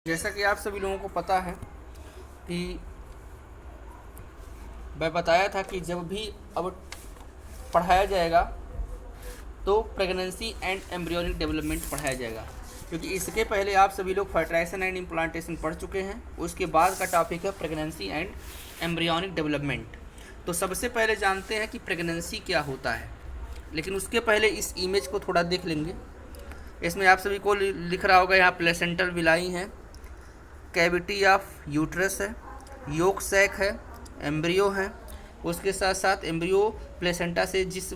जैसा कि आप सभी लोगों को पता है कि मैं बताया था कि जब भी अब पढ़ाया जाएगा तो प्रेगनेंसी एंड एम्ब्रियोनिक डेवलपमेंट पढ़ाया जाएगा, क्योंकि इसके पहले आप सभी लोग फर्टिलाइजेशन एंड इम्प्लांटेशन पढ़ चुके हैं। उसके बाद का टॉपिक है प्रेगनेंसी एंड एम्ब्रियोनिक डेवलपमेंट। तो सबसे पहले जानते हैं कि प्रेगनेंसी क्या होता है, लेकिन उसके पहले इस इमेज को थोड़ा देख लेंगे। इसमें आप सभी को लिख रहा होगा, यहाँ प्लेसेंटल विलाई है, कैविटी ऑफ यूट्रस है, योक सैक है, एम्ब्रियो है। उसके साथ साथ एम्ब्रियो प्लेसेंटा से जिस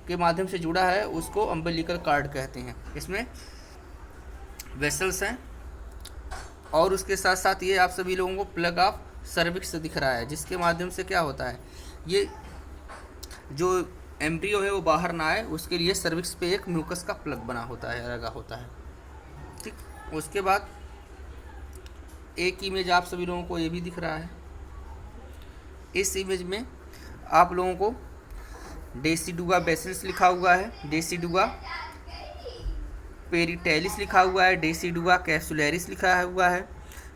के माध्यम से जुड़ा है उसको अम्बिलिकल कार्ड कहते हैं। इसमें वेसल्स हैं और उसके साथ साथ ये आप सभी लोगों को प्लग ऑफ सर्विक्स दिख रहा है, जिसके माध्यम से क्या होता है, ये जो एम्ब्रियो है वो बाहर ना आए उसके लिए सर्विक्स पे एक म्यूकस का प्लग बना होता है, लगा होता है। ठीक, उसके बाद एक इमेज आप सभी लोगों को ये भी दिख रहा है। इस इमेज में आप लोगों को डेसिडुआ बेसिलस लिखा हुआ है, डेसिडुआ पेरिटेलिस लिखा हुआ है, डेसिडुआ कैप्सुलरिस लिखा हुआ है,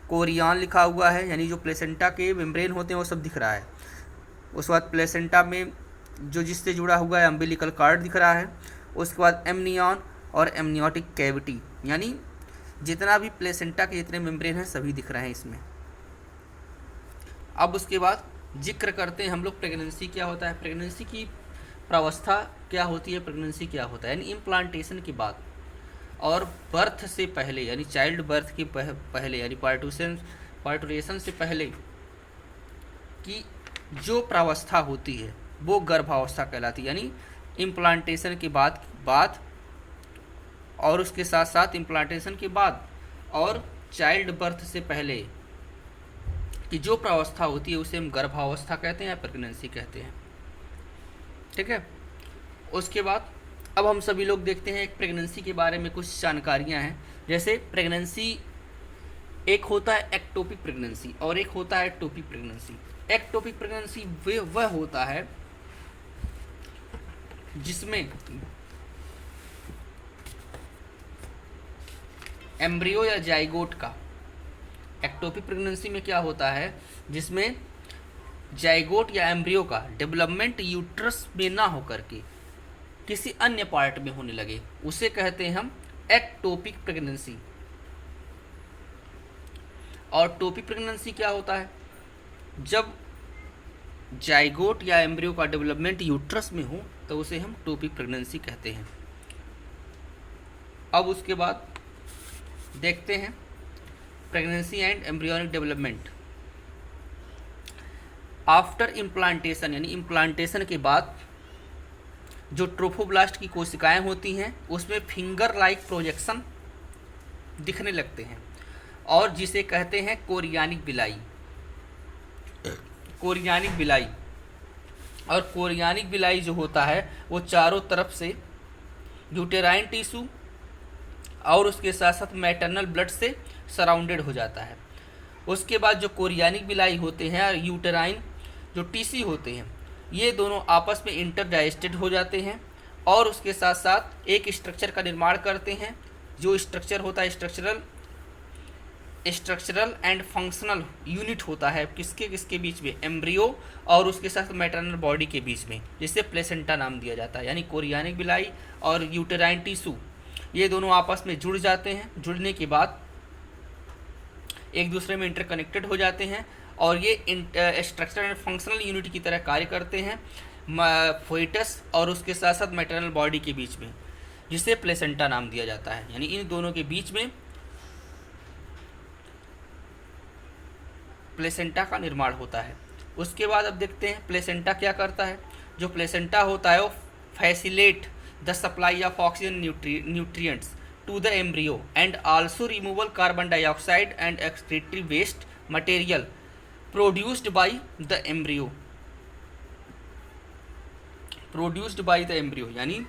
कोरियन लिखा हुआ है, यानी जो प्लेसेंटा के मेम्ब्रेन होते हैं वो सब दिख रहा है। उसके बाद प्लेसेंटा में जो जिससे जुड़ा हुआ है अम्बिलिकल कार्ड दिख रहा है। उसके बाद एमनियन और एमनियोटिक कैविटी, यानी जितना भी प्लेसेंटा के जितने मेम्ब्रेन हैं सभी दिख रहे हैं इसमें। अब उसके बाद जिक्र करते हैं हम लोग प्रेगनेंसी क्या होता है, प्रेगनेंसी की प्रावस्था क्या होती है, प्रेगनेंसी क्या होता है, यानी इम्प्लांटेशन के बाद और बर्थ से पहले, यानी चाइल्ड बर्थ के पहले, यानी पार्टुरेशन से पहले की जो प्रावस्था होती है वो गर्भावस्था कहलाती है। यानी इम्प्लांटेशन के बाद और उसके साथ साथ इम्प्लांटेशन के बाद और चाइल्ड बर्थ से पहले की जो प्रावस्था होती है उसे हम गर्भावस्था कहते हैं या प्रेगनेंसी कहते हैं। ठीक है, उसके बाद अब हम सभी लोग देखते हैं एक प्रेगनेंसी के बारे में कुछ जानकारियां हैं। जैसे प्रेगनेंसी एक होता है एक्टोपिक प्रेगनेंसी और एक होता है टोपिक प्रेगनेंसी। एक्टोपिक प्रेगनेंसी वह होता है जिसमें एम्ब्रियो या जाइगोट का, एक्टोपिक प्रेगनेंसी में क्या होता है जिसमें जाइगोट या एम्ब्रियो का डेवलपमेंट यूट्रस में ना होकर के किसी अन्य पार्ट में होने लगे, उसे कहते हैं हम एक्टोपिक प्रेगनेंसी। और टोपिक प्रेगनेंसी क्या होता है, जब जाइगोट या एम्ब्रियो का डेवलपमेंट यूट्रस में हो तो उसे हम टोपिक प्रेगनेंसी कहते हैं। अब उसके बाद देखते हैं pregnancy and embryonic development after implantation, यानी इम्प्लांटेशन के बाद जो ट्रोफोब्लास्ट की कोशिकाएं होती हैं उसमें फिंगर लाइक प्रोजेक्शन दिखने लगते हैं और जिसे कहते हैं कोरियानिक बिलाई। कोरियानिक बिलाई और कोरियानिक बिलाई जो होता है वो चारों तरफ से यूटेराइन टिश्यू और उसके साथ साथ मैटरनल ब्लड से सराउंडेड हो जाता है। उसके बाद जो कोरियानिक बिलाई होते हैं और यूटेराइन जो टिश्यू होते हैं ये दोनों आपस में इंटरडाइजेस्टेड हो जाते हैं और उसके साथ साथ एक स्ट्रक्चर का निर्माण करते हैं। जो स्ट्रक्चर होता है स्ट्रक्चरल एंड फंक्शनल यूनिट होता है किसके बीच में, एम्ब्रियो और उसके साथ मैटरनल बॉडी के बीच में, जिससे प्लेसेंटा नाम दिया जाता है। यानी कोरियानिक बिलाई और यूटेराइन टिश्यू ये दोनों आपस में जुड़ जाते हैं, जुड़ने के बाद एक दूसरे में इंटरकनेक्टेड हो जाते हैं और ये स्ट्रक्चरल एंड फंक्शनल यूनिट की तरह कार्य करते हैं फोइटस और उसके साथ साथ मैटरनल बॉडी के बीच में, जिसे प्लेसेंटा नाम दिया जाता है। यानी इन दोनों के बीच में प्लेसेंटा का निर्माण होता है। उसके बाद अब देखते हैं प्लेसेंटा क्या करता है। जो प्लेसेंटा होता है वो facilitate the supply of oxygen nutrients to the embryo and also removal carbon dioxide and excretory waste material produced by the embryo। यानी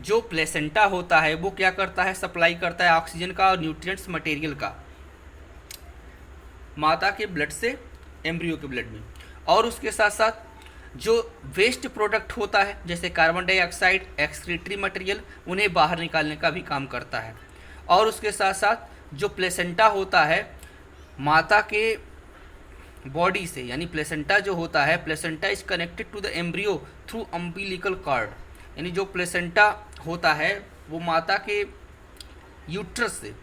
जो प्लेसेंटा होता है वो क्या करता है, सप्लाई करता है ऑक्सीजन का और न्यूट्रिएंट्स मटेरियल का माता के ब्लड से एम्ब्रियो के ब्लड में, और उसके साथ साथ जो वेस्ट प्रोडक्ट होता है जैसे कार्बन डाइऑक्साइड, एक्सक्रीटरी मटेरियल, उन्हें बाहर निकालने का भी काम करता है। और उसके साथ साथ जो प्लेसेंटा होता है माता के बॉडी से, यानी प्लेसेंटा जो होता है, placenta is connected to the embryo through umbilical cord, यानी जो प्लेसेंटा होता है वो माता के यूट्रस से,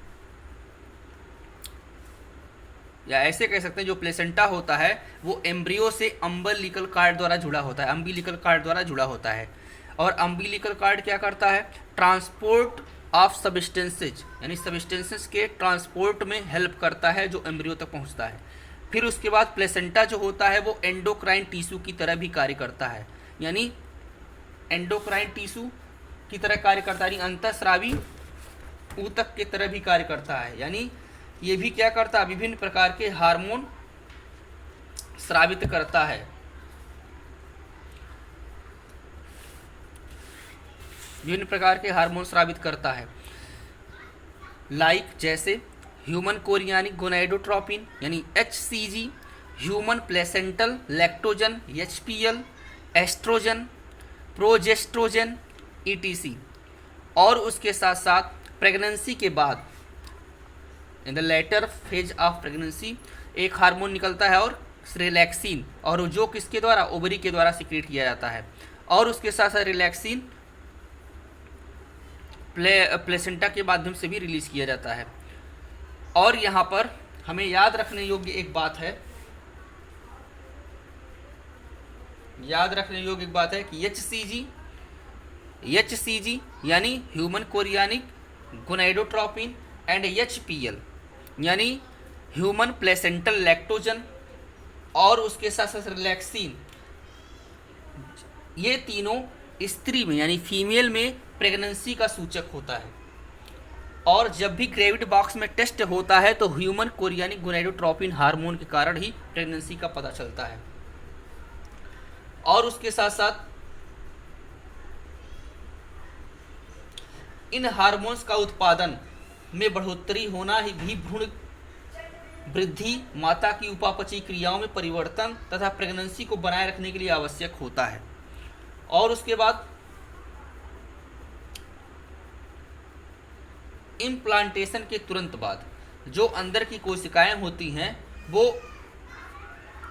या ऐसे कह सकते हैं जो प्लेसेंटा होता है वो एम्ब्रियो से अम्बिलिकल कार्ड द्वारा जुड़ा होता है, अम्बिलिकल कार्ड द्वारा जुड़ा होता है। और अम्बिलिकल कार्ड क्या करता है? ट्रांसपोर्ट ऑफ सब्सटेंसेज, यानी सब्सटेंसेस के ट्रांसपोर्ट में हेल्प करता है जो एम्ब्रियो तक पहुंचता है। फिर उसके बाद प्लेसेंटा जो होता है वो एंडोक्राइन टिश्यू की तरह भी कार्य करता है, यानी एंडोक्राइन टिश्यू की तरह कार्य करता है, यानी अंतःस्रावी ऊतक की तरह भी कार्य करता है। यानी ये भी क्या करता है? विभिन्न प्रकार के हार्मोन स्रावित करता है। विभिन्न प्रकार के हार्मोन स्रावित करता है, लाइक जैसे ह्यूमन कोरियानिक गोनाडोट्रोपिन यानी HCG, human placental lactogen HPL, estrogen, progesterone ETC। और उसके साथ साथ प्रेगनेंसी के बाद in the later phase of pregnancy एक हार्मोन निकलता है और रिलैक्सिन, और जो किसके द्वारा? ओवरी के द्वारा सिक्रेट किया जाता है। और उसके साथ साथ रिलैक्सिन प्लेसेंटा के माध्यम से भी रिलीज किया जाता है। और यहाँ पर हमें याद रखने योग्य एक बात है, कि HCG यानी human chorionic gonadotropin and HPL यानी ह्यूमन प्लेसेंटल लैक्टोजन और उसके साथ साथ रिलैक्सिन, ये तीनों स्त्री में यानी फीमेल में प्रेगनेंसी का सूचक होता है। और जब भी ग्रेविड बॉक्स में टेस्ट होता है तो ह्यूमन कोरियानिक गोनाडोट्रोपिन हार्मोन के कारण ही प्रेगनेंसी का पता चलता है। और उसके साथ साथ इन हार्मोन्स का उत्पादन में बढ़ोतरी होना ही भी भ्रूण वृद्धि, माता की उपापचयी क्रियाओं में परिवर्तन तथा प्रेगनेंसी को बनाए रखने के लिए आवश्यक होता है। और उसके बाद इम्प्लांटेशन के तुरंत बाद जो अंदर की कोशिकाएं होती हैं, वो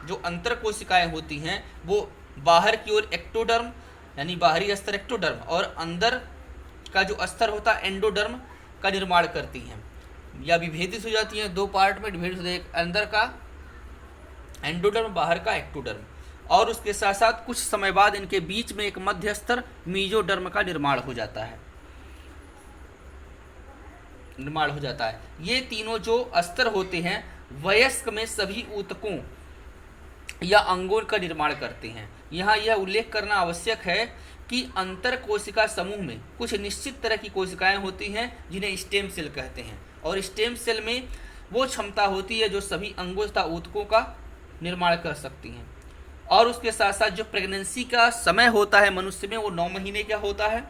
जो अंतर कोशिकाएं होती हैं वो बाहर की ओर एक्टोडर्म यानी बाहरी स्तर एक्टोडर्म और अंदर का जो स्तर होता है एंडोडर्म का निर्माण करती हैं, या विभेदित हो जाती हैं, दो पार्ट में विभेदित हो जाती है, अंदर का एंडोडर्म, बाहर का एक्टोडर्म। और उसके साथ साथ कुछ समय बाद इनके बीच में एक मध्य स्तर मीजोडर्म का निर्माण हो जाता है। ये तीनों जो स्तर होते हैं वयस्क में सभी ऊतकों या अंगों का निर्माण करते हैं। यहाँ यह उल्लेख करना आवश्यक है कि अंतर कोशिका समूह में कुछ निश्चित तरह की कोशिकाएं होती हैं जिन्हें स्टेम सेल कहते हैं, और स्टेम सेल में वो क्षमता होती है जो सभी अंगों तथा ऊतकों का निर्माण कर सकती हैं। और उसके साथ साथ जो प्रेगनेंसी का समय होता है मनुष्य में वो 9 महीने का होता है।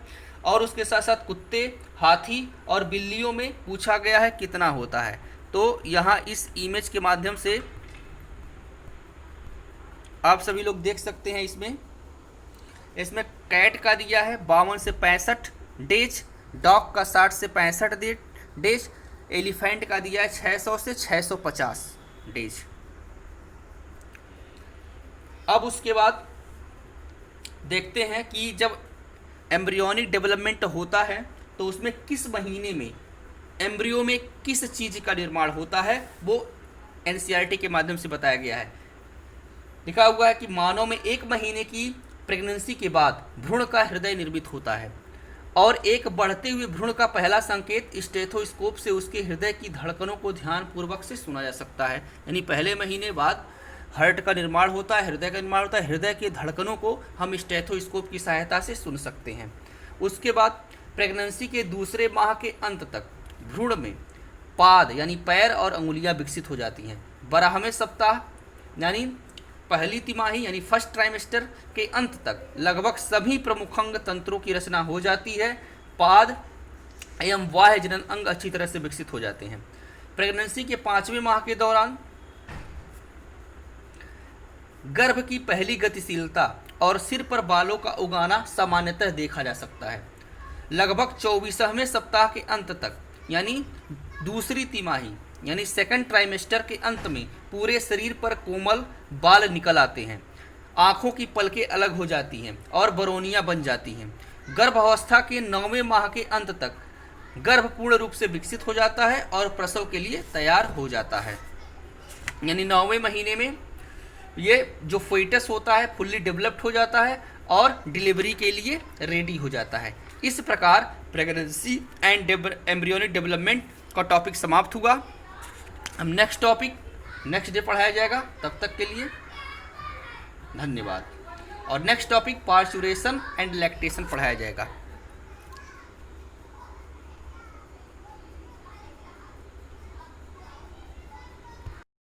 और उसके साथ साथ कुत्ते, हाथी और बिल्लियों में पूछा गया है कितना होता है। तो यहाँ इस इमेज के माध्यम से आप सभी लोग देख सकते हैं, इसमें कैट का दिया है 52 से 65 डेज, डॉग का 60 से 65 डेज, एलिफेंट का दिया है 600 से 650 डेज। अब उसके बाद देखते हैं कि जब एम्ब्रियोनिक डेवलपमेंट होता है तो उसमें किस महीने में एम्ब्रियो में किस चीज़ का निर्माण होता है, वो NCERT के माध्यम से बताया गया है। लिखा हुआ है कि मानव में 1 महीने की प्रेगनेंसी के बाद भ्रूण का हृदय निर्मित होता है, और एक बढ़ते हुए भ्रूण का पहला संकेत स्टेथोस्कोप से उसके हृदय की धड़कनों को ध्यानपूर्वक से सुना जा सकता है। यानी पहले महीने बाद हार्ट का निर्माण होता है, हृदय का निर्माण होता है, हृदय के धड़कनों को हम स्टेथोस्कोप की सहायता से सुन सकते हैं। उसके बाद प्रेगनेंसी के दूसरे माह के अंत तक भ्रूण में पाद यानी पैर और अंगुलियां विकसित हो जाती हैं। 12वें सप्ताह यानी पहली तिमाही यानी फर्स्ट ट्राइमेस्टर के अंत तक लगभग सभी प्रमुखांग तंत्रों की रचना हो जाती है। पाद एवं बाह्य जनन अंग अच्छी तरह से विकसित हो जाते हैं। प्रेगनेंसी के 5वें माह के दौरान गर्भ की पहली गतिशीलता और सिर पर बालों का उगाना सामान्यतः देखा जा सकता है। लगभग 24वें सप्ताह के अंत तक यानी दूसरी तिमाही यानी सेकंड ट्राइमेस्टर के अंत में पूरे शरीर पर कोमल बाल निकल आते हैं, आँखों की पलकें अलग हो जाती हैं और बरौनियाँ बन जाती हैं। गर्भावस्था के 9वें माह के अंत तक गर्भ पूर्ण रूप से विकसित हो जाता है और प्रसव के लिए तैयार हो जाता है। यानी 9वें महीने में ये जो फोइटस होता है फुल्ली डेवलप्ड हो जाता है और डिलीवरी के लिए रेडी हो जाता है। इस प्रकार प्रेगनेंसी एंड एम्ब्रियोनिक डेवलपमेंट का टॉपिक समाप्त हुआ। अब नेक्स्ट टॉपिक नेक्स्ट डे पढ़ाया जाएगा, तब तक के लिए धन्यवाद। और next topic parturition and lactation पढ़ाया जाएगा।